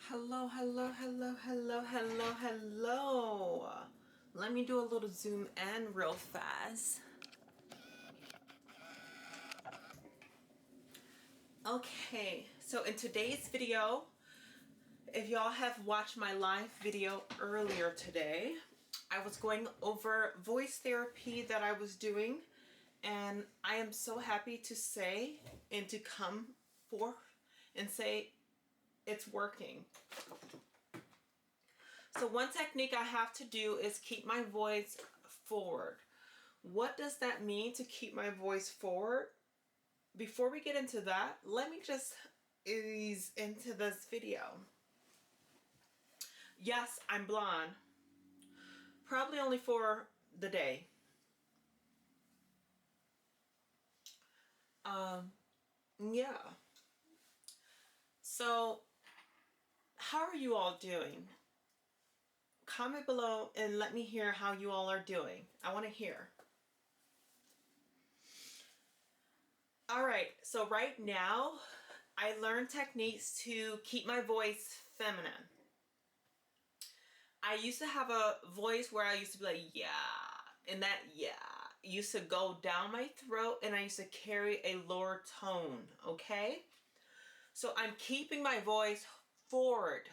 Hello, hello, hello, hello, hello, hello. Let me do a little zoom in real fast. Okay, so in today's video, if y'all have watched my live video earlier today, I was going over voice therapy that I was doing, and I am so happy to say and to come forth and say it's working. So one technique I have to do is keep my voice forward. What does that mean, to keep my voice forward? Before we get into that, let me just ease into this video. Yes, I'm blonde. Probably only for the day. Yeah. So, how are you all doing? Comment below and let me hear how you all are doing. I want to hear. Alright, so right now, I learned techniques to keep my voice feminine. I used to have a voice where I used to be like, yeah, and that yeah used to go down my throat, and I used to carry a lower tone, okay? So I'm keeping my voice forward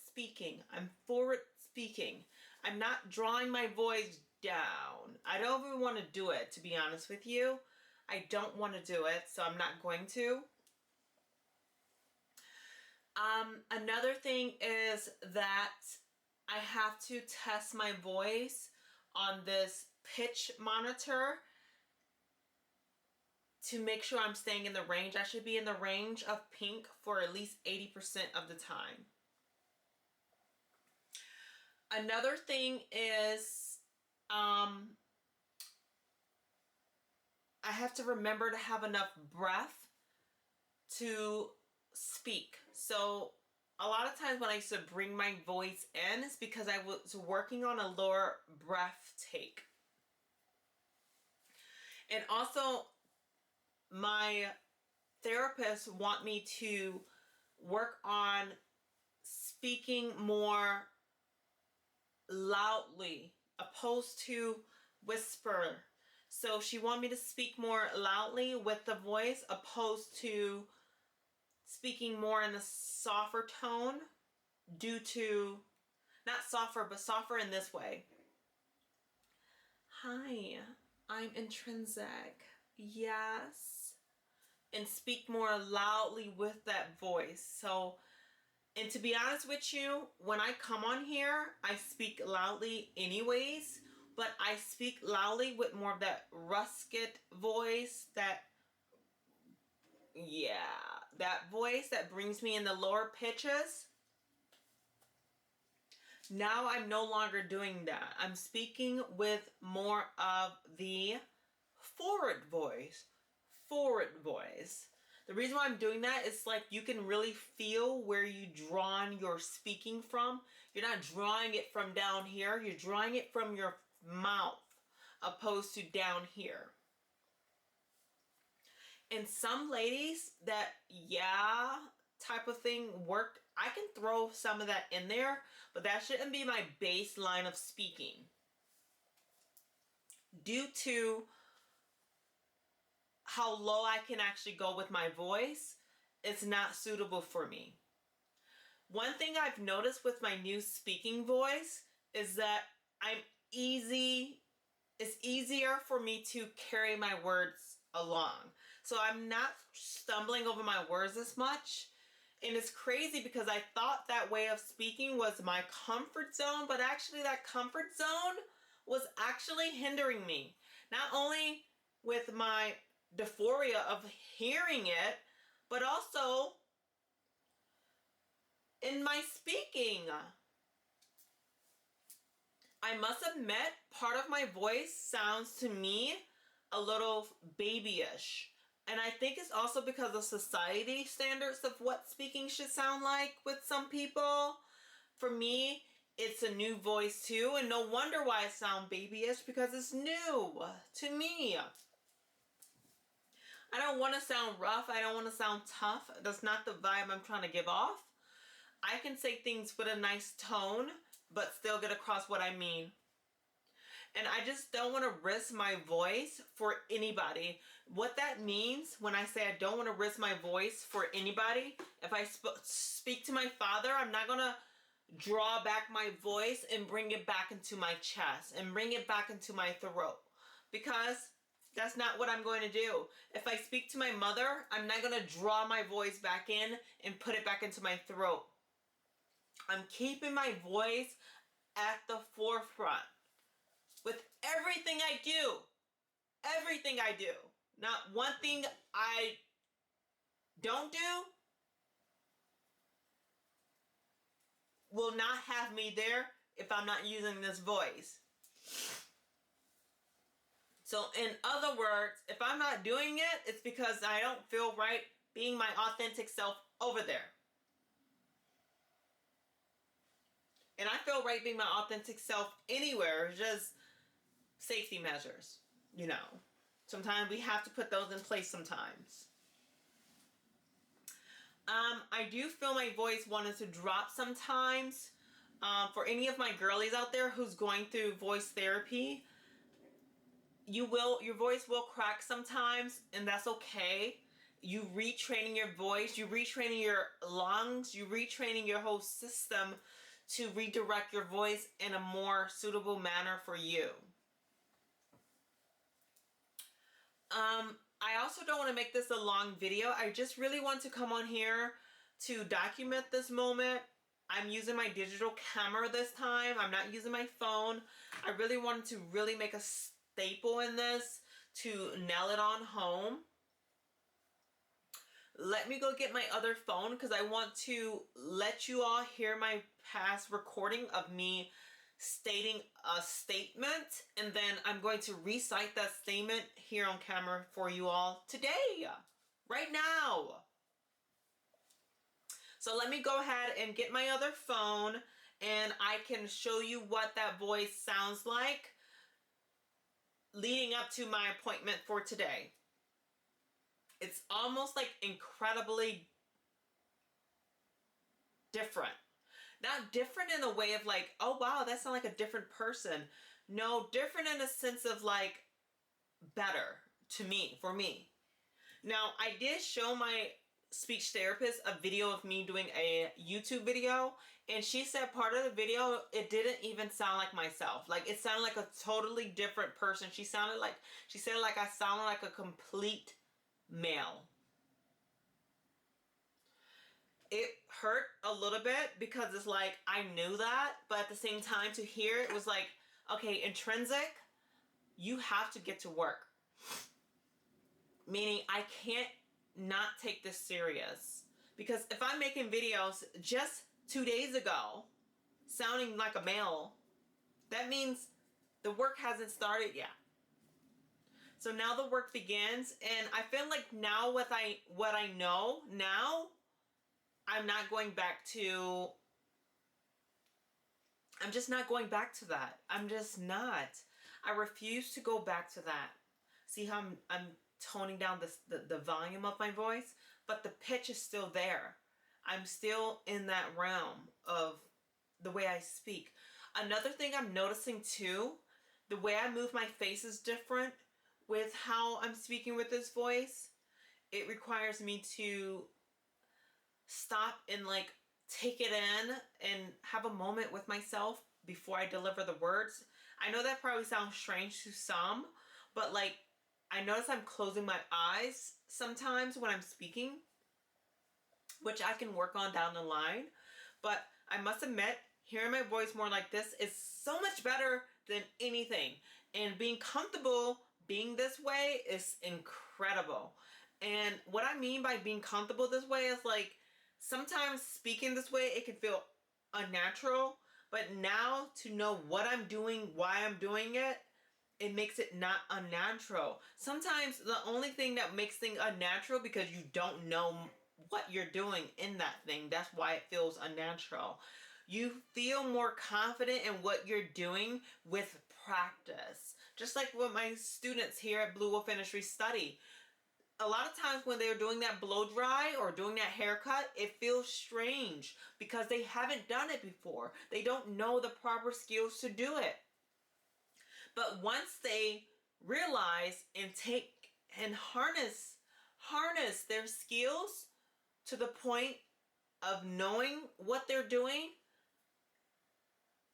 speaking. I'm forward speaking. I'm not drawing my voice down. I don't even want to do it, to be honest with you. I don't want to do it, so I'm not going to. Another thing is that I have to test my voice on this pitch monitor to make sure I'm staying in the range. I should be in the range of pink for at least 80% of the time. Another thing is I have to remember to have enough breath to speak. So a lot of times when I used to bring my voice in, it's because I was working on a lower breath take. And also, my therapist want me to work on speaking more loudly opposed to whisper. So she want me to speak more loudly with the voice opposed to speaking more in the softer tone, due to, not softer, but softer in this way. Hi, I'm intrinsic. Yes. And speak more loudly with that voice. So, and to be honest with you, when I come on here, I speak loudly anyways, but I speak loudly with more of that rusket voice, that voice that brings me in the lower pitches. Now I'm no longer doing that. I'm speaking with more of the forward voice. The reason why I'm doing that is like you can really feel where you drawn your speaking from. You're not drawing it from down here. You're drawing it from your mouth opposed to down here. And some ladies, that type of thing worked. I can throw some of that in there, but that shouldn't be my baseline of speaking. Due to how low I can actually go with my voice, it's not suitable for me. One thing I've noticed with my new speaking voice is that it's easier for me to carry my words along. So I'm not stumbling over my words as much. And it's crazy because I thought that way of speaking was my comfort zone, but actually that comfort zone was actually hindering me. Not only with my dysphoria of hearing it, but also in my speaking. I must admit, part of my voice sounds to me a little babyish. And I think it's also because of society standards of what speaking should sound like with some people. For me, it's a new voice too, and no wonder why I sound babyish, because it's new to me. I don't want to sound rough. I don't want to sound tough. That's not the vibe I'm trying to give off. I can say things with a nice tone, but still get across what I mean. And I just don't want to risk my voice for anybody. What that means when I say I don't want to risk my voice for anybody, if I speak to my father, I'm not going to draw back my voice and bring it back into my chest and bring it back into my throat, because that's not what I'm going to do. If I speak to my mother, I'm not going to draw my voice back in and put it back into my throat. I'm keeping my voice at the forefront with everything I do. Everything I do. Not one thing I don't do will not have me there if I'm not using this voice. So in other words, if I'm not doing it, it's because I don't feel right being my authentic self over there. And I feel right being my authentic self anywhere. It's just safety measures, you know. Sometimes we have to put those in place sometimes. I do feel my voice wanting to drop sometimes. For any of my girlies out there who's going through voice therapy, your voice will crack sometimes, and that's okay. You retraining your voice, you retraining your lungs, you retraining your whole system to redirect your voice in a more suitable manner for you. I also don't want to make this a long video. I just really want to come on here to document this moment. I'm using my digital camera this time. I'm not using my phone. I really wanted to really make a staple in this to nail it on home. Let me go get my other phone because I want to let you all hear my past recording of me stating a statement, and then I'm going to recite that statement here on camera for you all today, right now. So let me go ahead and get my other phone, and I can show you what that voice sounds like leading up to my appointment for today. It's almost like incredibly different. Not different in a way of like, oh wow, that sounds like a different person. No, different in a sense of like better to me, for me. Now, I did show my speech therapist a video of me doing a YouTube video, and she said part of the video, it didn't even sound like myself. Like, it sounded like a totally different person. She said like I sounded like a complete male. It hurt a little bit because it's like I knew that, but at the same time to hear it was like, okay, intrinsic, you have to get to work. Meaning I can't not take this serious, because if I'm making videos just 2 days ago sounding like a male, that means the work hasn't started yet. So now the work begins, and I feel like now what I know now, I'm not going back to, I'm just not going back to that. I'm just not. I refuse to go back to that. See how I'm toning down the volume of my voice, but the pitch is still there. I'm still in that realm of the way I speak. Another thing I'm noticing too, the way I move my face is different with how I'm speaking with this voice. It requires me to stop and like take it in and have a moment with myself before I deliver the words. I know that probably sounds strange to some, but like I notice I'm closing my eyes sometimes when I'm speaking, which I can work on down the line. But I must admit, hearing my voice more like this is so much better than anything. And being comfortable being this way is incredible. And what I mean by being comfortable this way is like, sometimes speaking this way, it can feel unnatural. But now to know what I'm doing, why I'm doing it, it makes it not unnatural. Sometimes the only thing that makes things unnatural because you don't know what you're doing in that thing. That's why it feels unnatural. You feel more confident in what you're doing with practice. Just like with my students here at Blue Wolf Industry Study. a lot of times when they're doing that blow dry or doing that haircut, it feels strange because they haven't done it before. They don't know the proper skills to do it. But once they realize and take and harness their skills to the point of knowing what they're doing,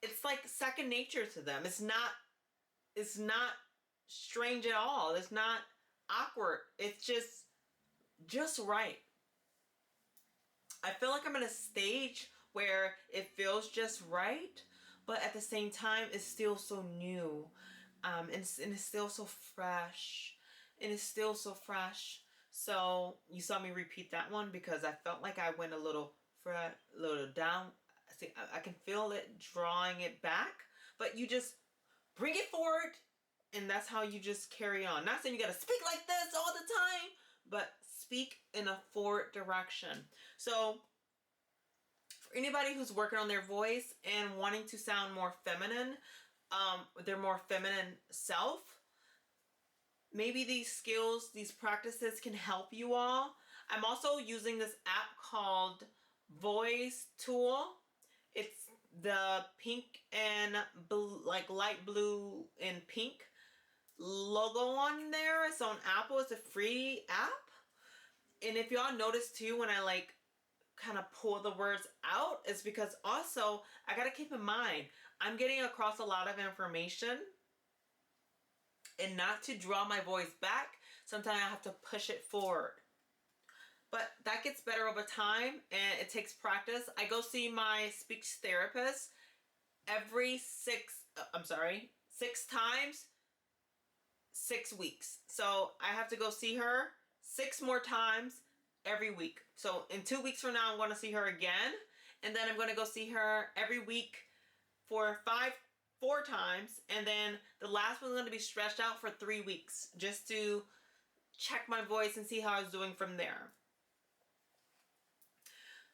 it's like second nature to them. It's not strange at all. It's not awkward. It's just right. I feel like I'm at a stage where it feels just right, but at the same time, it's still so new, and it's still so fresh, and it's still so fresh. So you saw me repeat that one because I felt like I went a little down. See, I can feel it drawing it back, but you just bring it forward, and that's how you just carry on. Not saying you got to speak like this all the time, but speak in a forward direction. So for anybody who's working on their voice and wanting to sound more feminine, their more feminine self, maybe these skills, these practices can help you all. I'm also using this app called Voice Tool. It's the pink and like light blue and pink logo on there. It's on Apple. It's a free app. And if y'all notice too, when I like kind of pull the words out, it's because also I gotta keep in mind I'm getting across a lot of information, and not to draw my voice back, sometimes I have to push it forward. But that gets better over time, and it takes practice. I go see my speech therapist every 6 times, 6 weeks. So I have to go see her 6 more times every week. So in 2 weeks from now, I'm going to see her again. And then I'm going to go see her every week for 4 times. And then the last one's going to be stretched out for 3 weeks just to check my voice and see how I was doing from there.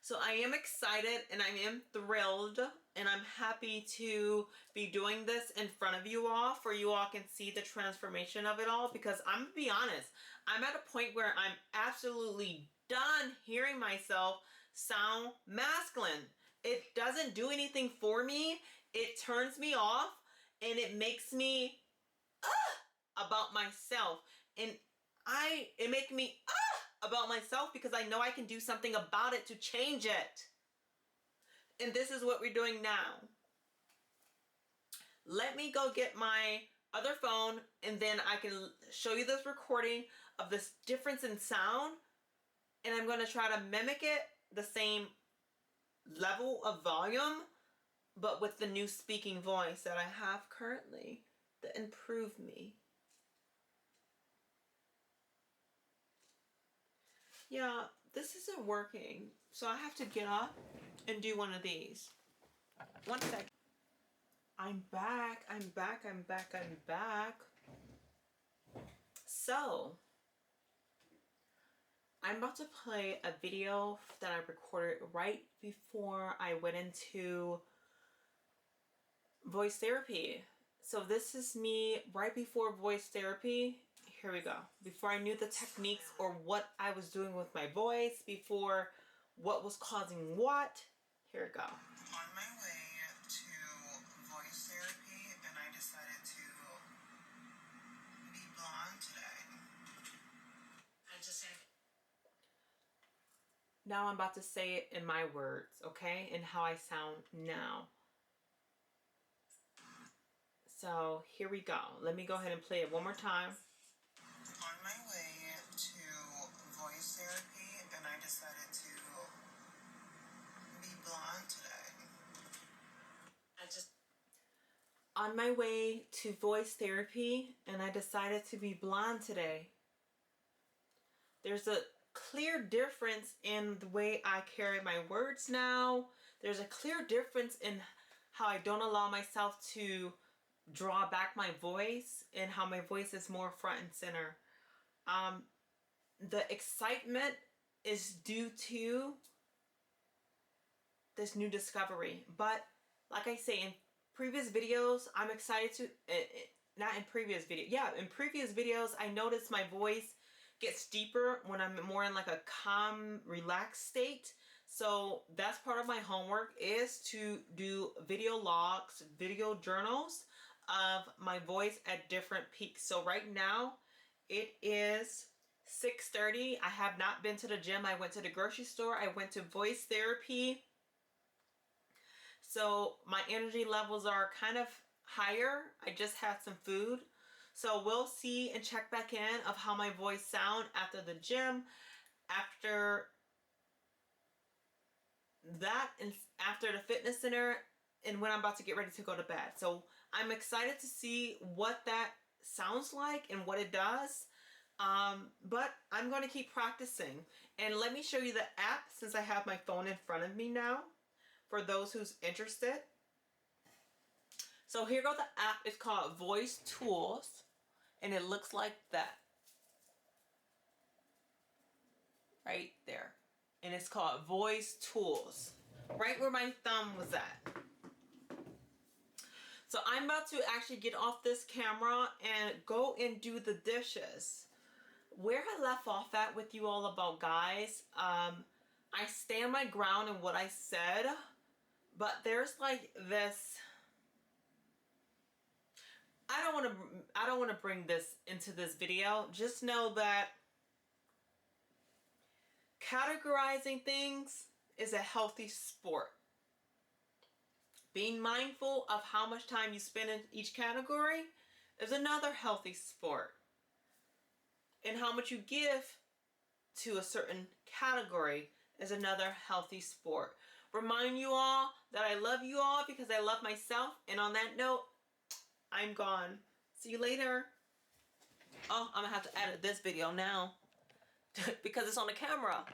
So I am excited and I am thrilled, and I'm happy to be doing this in front of you all, for you all can see the transformation of it all, because I'm gonna be honest, I'm at a point where I'm absolutely done hearing myself sound masculine. It doesn't do anything for me. It turns me off, and it makes me about myself, and it makes me about myself because I know I can do something about it to change it. And this is what we're doing now. Let me go get my other phone, and then I can show you this recording of this difference in sound, and I'm going to try to mimic it the same level of volume, but with the new speaking voice that I have currently that improved me. Yeah, this isn't working, so I have to get up and do one of these. One sec. I'm back. So, I'm about to play a video that I recorded right before I went into voice therapy. So this is me right before voice therapy. Here we go. Before I knew the techniques or what I was doing with my voice, before what was causing what. Here we go. On my way to voice therapy, and I decided to be blonde today. Now I'm about to say it in my words, okay? And how I sound now. So here we go. Let me go ahead and play it one more time. On my way to voice therapy, and I decided to be blonde today. On my way to voice therapy, and I decided to be blonde today. There's a clear difference in the way I carry my words now. There's a clear difference in how I don't allow myself to draw back my voice, and how my voice is more front and center. The excitement is due to this new discovery. But like I say, in previous videos, I'm excited to, not in previous videos. Yeah, in previous videos, I noticed my voice gets deeper when I'm more in like a calm, relaxed state. So that's part of my homework, is to do video logs, video journals of my voice at different peaks. So right now it is 6:30. I have not been to the gym. I went to the grocery store. I went to voice therapy. So my energy levels are kind of higher. I just had some food. So we'll see and check back in of how my voice sound after the gym, after that, and after the fitness center, and when I'm about to get ready to go to bed. So I'm excited to see what that sounds like and what it does. But I'm going to keep practicing. And let me show you the app, since I have my phone in front of me now, for those who's interested. So here goes the app. It's called Voice Tools, and it looks like that right there. And it's called Voice Tools, right where my thumb was at. So I'm about to actually get off this camera and go and do the dishes. Where I left off at with you all about guys, I stand my ground in what I said, but there's like this, I don't want to bring this into this video. Just know that categorizing things is a healthy sport. Being mindful of how much time you spend in each category is another healthy sport. And how much you give to a certain category is another healthy sport. Remind you all that I love you all because I love myself. And on that note, I'm gone. See you later. Oh, I'm gonna have to edit this video now because it's on the camera.